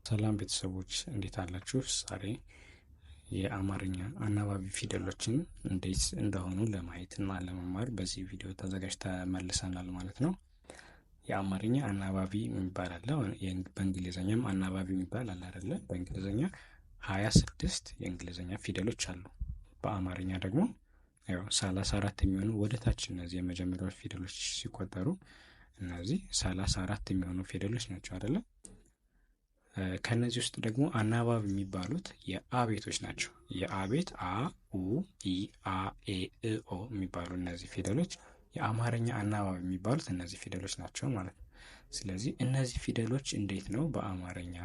ሰላም ቤተሰቦች እንዴት አላችሁ? ዛሬ የአማርኛ አናባቢ ፊደሎችን እንዴት እንደሆኑ ለማየት እና ለመማር በዚህ ቪዲዮ ተመልሰናል ማለት ነው። የአማርኛ አናባቢ የሚባል አለ፣ በእንግሊዝኛም አናባቢ የሚባል አለ አይደለ? በእንግሊዝኛ 26 የእንግሊዝኛ ፊደሎች አሉ። በአማርኛ ደግሞ 34 የሚሆኑ ወደ ታች እነዚህ የመጀመሪያዎች ፊደሎች ሲቆጠሩ እነዚህ 34 የሚሆኑ ፊደሎች ናቸው አይደለ? ከነዚህ ውስጥ ደግሞ አናባቢ የሚባሉት የአ ቤቶች ናቸው። የአ ቤት አ፣ ኡ፣ ኢ፣ አ፣ ኤ፣ እ፣ ኦ የሚባሉ እነዚህ ፊደሎች የአማርኛ አናባቢ የሚባሉት እነዚህ ፊደሎች ናቸው ማለት ነው። ስለዚህ እነዚህ ፊደሎች እንዴት ነው በአማርኛ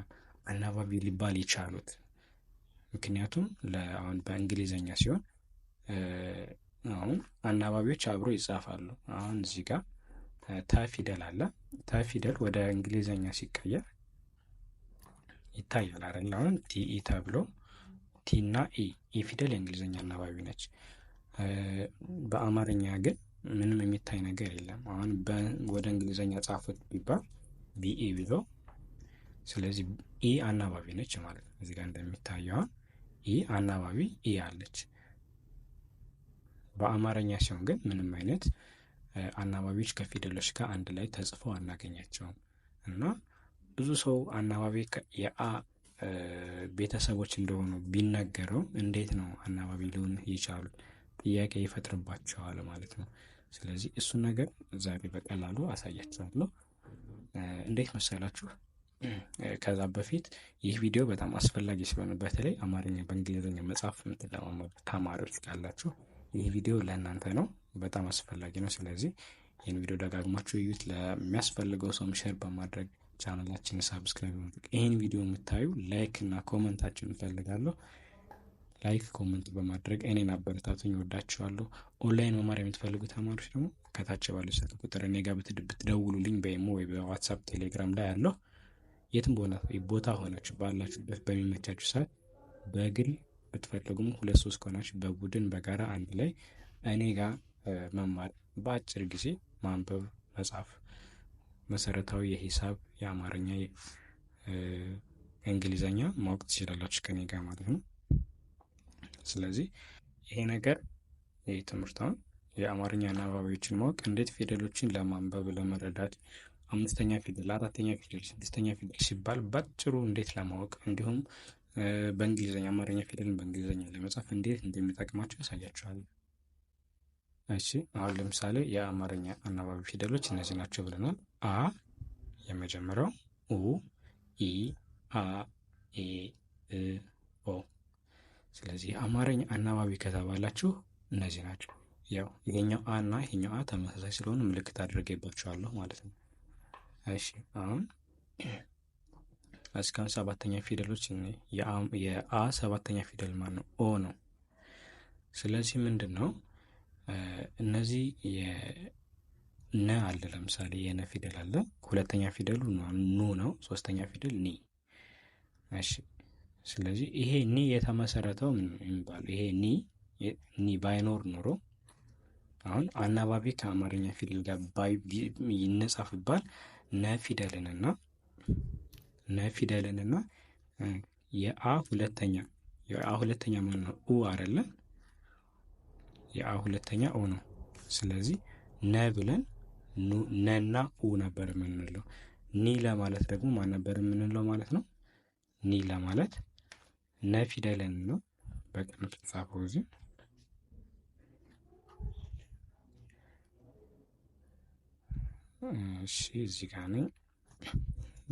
አናባቢ ሊባል የቻሉት? ምክንያቱም አሁን በእንግሊዘኛ ሲሆን አሁን አናባቢዎች አብሮ ይጻፋሉ። አሁን እዚህ ጋር ተ ፊደል አለ። ተ ፊደል ወደ እንግሊዘኛ ሲቀየር ይታያል አይደል? አሁን ቲኢ ተብሎ ቲ እና ኢ ፊደል የእንግሊዝኛ አናባቢ ነች። በአማርኛ ግን ምንም የሚታይ ነገር የለም። አሁን ወደ እንግሊዝኛ ጻፉት ቢባል ቢኢ ብሎ፣ ስለዚህ ኢ አናባቢ ነች ማለት ነው። እዚህ ጋር እንደሚታየው አሁን ኢ አናባቢ ኢ አለች። በአማርኛ ሲሆን ግን ምንም አይነት አናባቢዎች ከፊደሎች ጋር አንድ ላይ ተጽፈው አናገኛቸውም እና ብዙ ሰው አናባቢ የአ ቤተሰቦች እንደሆኑ ቢነገረው እንዴት ነው አናባቢ ሊሆን የቻሉት ጥያቄ ይፈጥርባቸዋል ማለት ነው። ስለዚህ እሱን ነገር ዛሬ በቀላሉ አሳያችኋለሁ። እንዴት መሰላችሁ? ከዛ በፊት ይህ ቪዲዮ በጣም አስፈላጊ ስለሆነ በተለይ አማርኛ በእንግሊዝኛ መጻፍ የምትለማመዱ ተማሪዎች ካላችሁ ይህ ቪዲዮ ለእናንተ ነው፣ በጣም አስፈላጊ ነው። ስለዚህ ይህን ቪዲዮ ደጋግማችሁ እዩት። ለሚያስፈልገው ሰውም ሼር በማድረግ ቻናላችንን ሳብስክራይብ በማድረግ ይህን ቪዲዮ የምታዩ ላይክ እና ኮመንታችሁን እፈልጋለሁ። ላይክ ኮመንት በማድረግ እኔን አበረታቱኝ። ወዳችኋለሁ። ኦንላይን መማር የምትፈልጉ ተማሪዎች ደግሞ ከታች ባለው ስልክ ቁጥር እኔ ጋር ብትደውሉልኝ በኢሞ ወይ በዋትሳፕ ቴሌግራም ላይ ያለው የትም ቦታ ሆናችሁ ባላችሁበት በሚመቻችሁ ሰዓት በግል ብትፈልጉም 2-3 ከሆናችሁ በቡድን በጋራ አንድ ላይ እኔ ጋር መማር በአጭር ጊዜ ማንበብ፣ መጻፍ፣ መሰረታዊ የሂሳብ፣ የአማርኛ፣ እንግሊዘኛ ማወቅ ትችላላችሁ ከኔ ጋር ማለት ነው። ስለዚህ ይሄ ነገር ይህ ትምህርታውን የአማርኛ አናባቢዎችን ማወቅ እንዴት ፊደሎችን ለማንበብ ለመረዳት 5ኛ ፊደል፣ 4ኛ ፊደል፣ 6ኛ ፊደል ሲባል ባጭሩ እንዴት ለማወቅ እንዲሁም በእንግሊዘኛ አማርኛ ፊደልን በእንግሊዘኛ ለመጻፍ እንዴት እንደሚጠቅማቸው ያሳያችኋል። እሺ አሁን ለምሳሌ የአማርኛ አናባቢ ፊደሎች እነዚህ ናቸው ብለናል። አ የመጀመሪያው፣ ኡ፣ ኢ፣ አ፣ ኤ፣ እ፣ ኦ። ስለዚህ የአማርኛ አናባቢ ከተባላችሁ እነዚህ ናቸው። ያው ይሄኛው አ እና ይሄኛው አ ተመሳሳይ ስለሆነ ምልክት አድርጌባቸዋለሁ ማለት ነው። እሺ አሁን እስካሁን 7ኛ ፊደሎች የአ 7ኛ ፊደል ማን ነው? ኦ ነው። ስለዚህ ምንድን ነው እነዚህ ነ አለ። ለምሳሌ የነ ፊደል አለ። 2ኛ ፊደሉ ኑ ነው። 3ኛ ፊደል ኒ። እሺ ስለዚህ ይሄ ኒ የተመሰረተው የሚባለው ይሄ ኒ ባይኖር ኖሮ አሁን አናባቢ ከአማርኛ ፊደል ጋር ይነጻፍ ባል ነ ፊደልንና የአ ሁለተኛ ማን ነው? ኡ አይደለ? የአ ሁለተኛ ኦ ነው። ስለዚህ ነ ብለን ነና ኡ ነበር የምንለው። ኒ ለማለት ደግሞ ማን ነበር የምንለው ማለት ነው? ኒ ለማለት ነ ፊደልን ነው በቅንፍ ተጻፈው እዚህ። እሺ እዚህ ጋር ነኝ።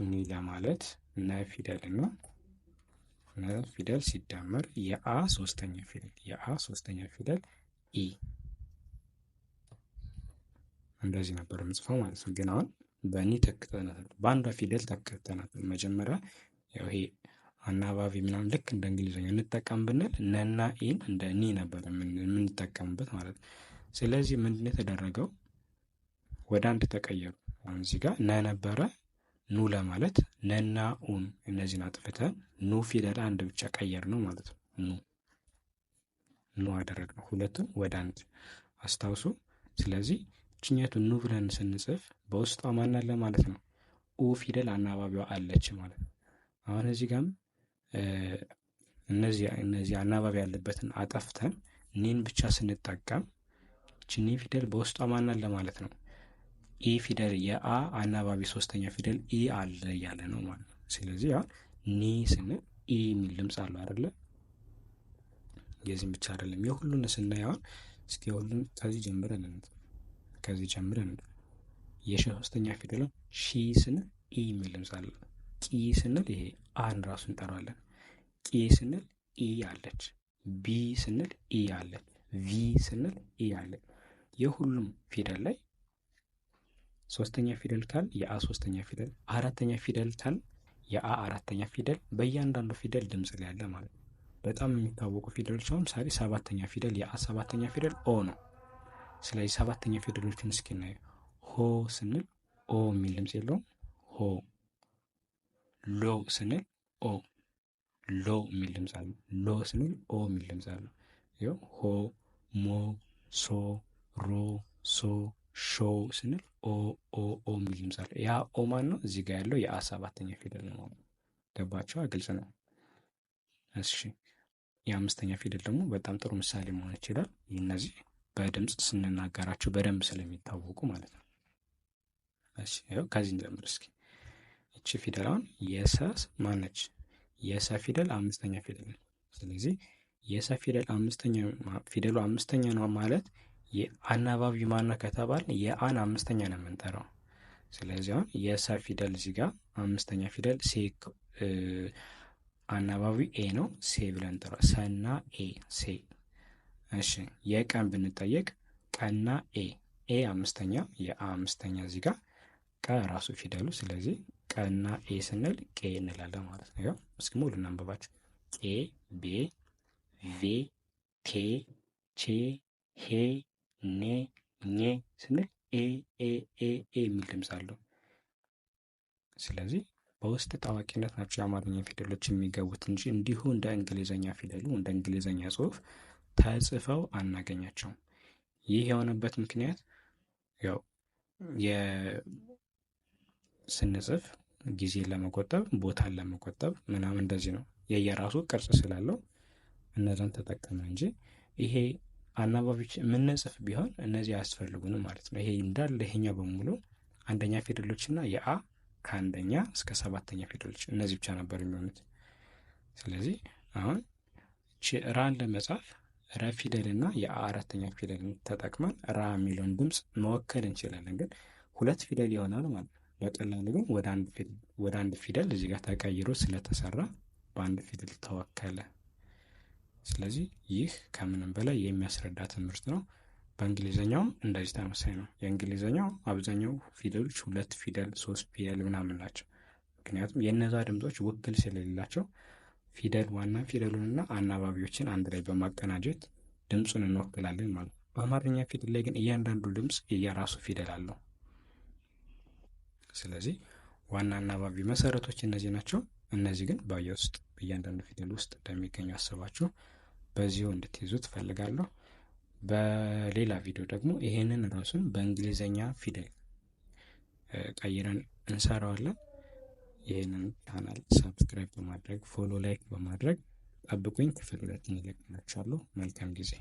ኒ ለማለት ነ ፊደልን ነው። ነ ፊደል ሲደመር የአ 3ኛ ፊደል ኢ እንደዚህ ነበር የምጽፈው ማለት ነው። ግን አሁን በኒ ተክተናል፣ በአንዷ ፊደል ተክተናል። መጀመሪያ ያው ይሄ አናባቢ ምናምን ልክ እንደ እንግሊዝኛ እንጠቀም ብንል ነና ኢን እንደ ኒ ነበር የምንጠቀምበት ማለት ነው። ስለዚህ ምንድነው የተደረገው? ወደ አንድ ተቀየሩ። አሁን እዚህ ጋር ነ ነበረ። ኑ ለማለት ነና ኡን እነዚህን አጥፍተን ኑ ፊደል አንድ ብቻ ቀየር ነው ማለት ነው። ኑ አደረግነው። ሁለቱም ወደ አንድ አስታውሱ። ስለዚህ ችኛቱ ኑ ብለን ስንጽፍ በውስጧ ማን አለ ማለት ነው? ኡ ፊደል አናባቢዋ አለች ማለት ነው። አሁን እዚህ ጋርም እነዚህ አናባቢ ያለበትን አጠፍተን ኒን ብቻ ስንጠቀም ኒ ፊደል በውስጧ ማን አለ ማለት ነው? ኢ ፊደል የአ አናባቢ ሶስተኛ ፊደል ኢ አለ እያለ ነው ማለት ነው። ስለዚህ አሁን ኒ ስንል ኢ የሚል ድምፅ አለው አይደለ? የዚህም ብቻ አይደለም የሁሉን ስናየውን እስኪ የሁሉን ከዚህ ጀምረን የሸ ሶስተኛ ፊደል ሺ ስንል ኢ የሚል ድምፅ አለ። ቂ ስንል ይሄ አን ራሱ እንጠራዋለን። ቂ ስንል ኢ አለች። ቢ ስንል ኢ አለች። ቪ ስንል ኢ አለ። የሁሉም ፊደል ላይ ሶስተኛ ፊደል ካል የአ ሶስተኛ ፊደል፣ አራተኛ ፊደል ካል የአ አራተኛ ፊደል በእያንዳንዱ ፊደል ድምፅ ላይ ያለ ማለት ነው። በጣም የሚታወቁ ፊደሎች አሁን ምሳሌ ሰባተኛ ፊደል የአ ሰባተኛ ፊደል ኦ ነው። ስለዚህ ሰባተኛ ፊደሎችን እስኪ እናየው። ሆ ስንል ኦ የሚል ድምፅ የለውም። ሆ። ሎ ስንል ኦ ሎ የሚል ድምፅ አለ። ሎ ስንል ኦ የሚል ድምፅ አለ። ይኸው ሆ፣ ሞ፣ ሶ፣ ሮ፣ ሶ፣ ሾ ስንል ኦ ኦ ኦ የሚል ድምፅ አለ። ያ ኦ ማን ነው? እዚህ ጋር ያለው የአ ሰባተኛ ፊደል ነው። ገባቸው? ግልጽ ነው። እሺ የአምስተኛ ፊደል ደግሞ በጣም ጥሩ ምሳሌ መሆን ይችላል። እነዚህ በድምፅ ስንናገራቸው በደንብ ስለሚታወቁ ማለት ነው። እሺ ይኸው ከዚህ እንጀምር እስኪ። እቺ ፊደል አሁን የሰ ማነች? የሰ ፊደል አምስተኛ ፊደል ነው። ስለዚህ የሰ ፊደል ፊደሉ አምስተኛ ነው ማለት የአናባቢ ማነው ከተባል የአን አምስተኛ ነው የምንጠራው። ስለዚህ አሁን የሰ ፊደል እዚህ ጋር አምስተኛ ፊደል ሴ አናባቢ ኤ ነው። ሴ ብለን እንጠራው። ሰና ኤ ሴ። እሺ የቀን ብንጠየቅ ቀና ኤ ኤ አምስተኛ የአ አምስተኛ እዚህ ጋር ቀ ራሱ ፊደሉ። ስለዚህ ቀና ኤ ስንል ቄ እንላለን ማለት ነው። ያው እስኪ ሙሉ እናንብባቸው። ቄ ቤ ቬ ቴ ቼ ሄ ኔ ኜ ስንል ኤ ኤ ኤ ኤ የሚል ድምፅ አለው። ስለዚህ በውስጥ ታዋቂነት ናቸው የአማርኛ ፊደሎች የሚገቡት እንጂ እንዲሁ እንደ እንግሊዘኛ ፊደሉ እንደ እንግሊዘኛ ጽሑፍ ተጽፈው አናገኛቸውም። ይህ የሆነበት ምክንያት ያው ስንጽፍ ጊዜን ለመቆጠብ ቦታን ለመቆጠብ ምናምን እንደዚህ ነው። የየራሱ ቅርጽ ስላለው እነዛን ተጠቀመ እንጂ ይሄ አናባቢዎች የምንጽፍ ቢሆን እነዚህ አያስፈልጉንም ማለት ነው። ይሄ እንዳለ ይሄኛው በሙሉ አንደኛ ፊደሎች እና የአ ከአንደኛ እስከ ሰባተኛ ፊደሎች እነዚህ ብቻ ነበር የሚሆኑት። ስለዚህ አሁን ራን ለመጻፍ ረ ፊደል እና የአ አራተኛ ፊደል ተጠቅመን ራ የሚለውን ድምፅ መወከል እንችላለን። ግን ሁለት ፊደል ይሆናል ማለት ነው። በቀላሉ ግን ወደ አንድ ፊደል እዚህ ጋር ተቀይሮ ስለተሰራ በአንድ ፊደል ተወከለ። ስለዚህ ይህ ከምንም በላይ የሚያስረዳ ትምህርት ነው። በእንግሊዘኛውም እንደዚህ ተመሳሳይ ነው። የእንግሊዘኛው አብዛኛው ፊደሎች ሁለት ፊደል ሶስት ፊደል ምናምን ናቸው። ምክንያቱም የእነዛ ድምፆች ውክል ስለሌላቸው ፊደል ዋና ፊደሉንና አናባቢዎችን አንድ ላይ በማቀናጀት ድምፁን እንወክላለን ማለት ነው። በአማርኛ ፊደል ላይ ግን እያንዳንዱ ድምፅ የየራሱ ፊደል አለው። ስለዚህ ዋና አናባቢ መሰረቶች እነዚህ ናቸው። እነዚህ ግን በእያንዳንዱ ፊደል ውስጥ እንደሚገኙ አስባችሁ በዚሁ እንድትይዙ ትፈልጋለሁ። በሌላ ቪዲዮ ደግሞ ይሄንን ራሱን በእንግሊዘኛ ፊደል ቀይረን እንሰራዋለን። ይህንን ቻናል ሰብስክራይብ በማድረግ ፎሎ፣ ላይክ በማድረግ ጠብቁኝ። ክፍል 2 እለቅላችኋለሁ። መልካም ጊዜ